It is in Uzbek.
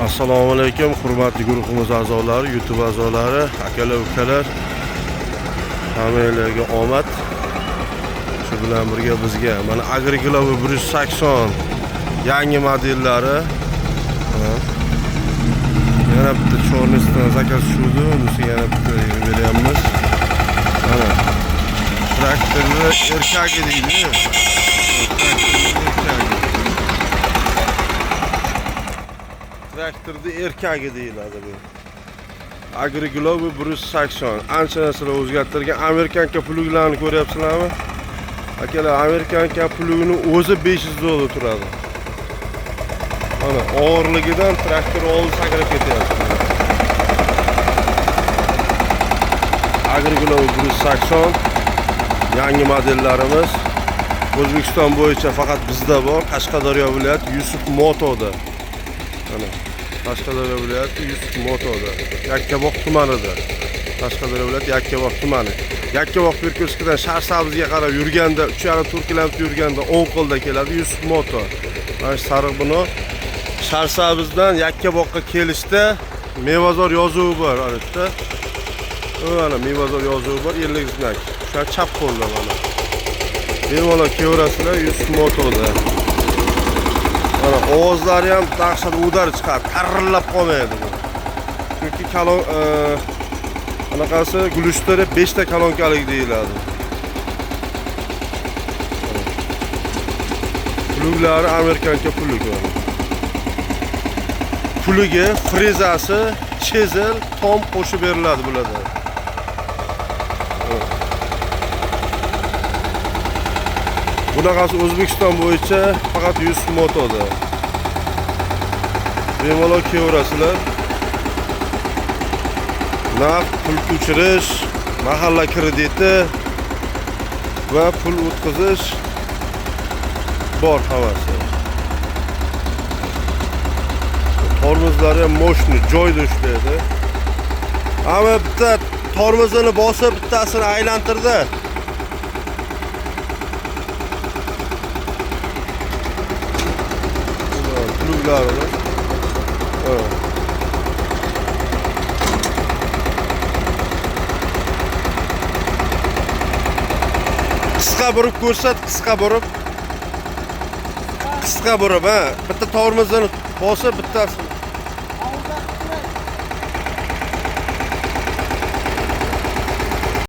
Assalomu alaykum, hurmatli guruhimiz a'zolari, YouTube a'zolari, akalar, ukalar. Hammalarga omad. Shu bilan birga bizga mana Agriglove 180 yangi modellari. Yana bitta chornisdan zakaz tushdi, unisi yana bitta beryapmiz. Mana traktorni erkagi deydi. Traktorda erkagi deyiladi bu. Agriglove 180 ancha narsalar o'zgartirgan. Amerikanka pluglarni ko'ryapsizlarmi? Akalar, Amerikanka plugini o'zi $500 turadi. Mana og'irligidan traktor oldi sakrab ketyapti. Agriglove 180 yangi modellarimiz. O'zbekiston bo'yicha faqat bizda bor. Qashqadaryo viloyati Yusuf Motoda. Mana Qashqadaryo viloyati Yusuf Motoda, Yakkabog' tumanida. Qashqadaryo viloyati Yakkabog' tumani. Yakkabog' Perkurskidan Sharsabzga qarab yurganda, 3,5 km yurganda o'ng qo'lda keladi Yusuf Moto. Mana sariq bino Sharsabzdan Yakkabog'ga kelishda Mevazor yozuvi bor orada. Mana Mevazor yozuvi bor, 50 znak. Shu chap qo'lda mana. Bemalol kevrasizlar Yusuf Motoda. Mana ovozlari ham dahshat udar chiqadi, tarillab qolmaydi bu. Chunki kalon anaqasi gulishtori 5 ta kalonkalik deyiladi. Pluglari Amerikanka plugi. Plugi, frezasi, chisel, tom qo'shib beriladi bularda. Bunaqasi O'zbekiston bo'yicha faqat Yusuf Motoda. Bemalol kevrasizlar. Naqd pul ko'chirish, mahalla krediti va pul o'tkazish bor havasi. Tormozlari ham moshni joyda ishlaydi. Ammo bitta tormozini bosib, bittasini aylantirdi. Pluglarni. Qisqa burib ko'rsat, qisqa burib. Qisqa burib, ha. Bitta tormozini bosib, bittasini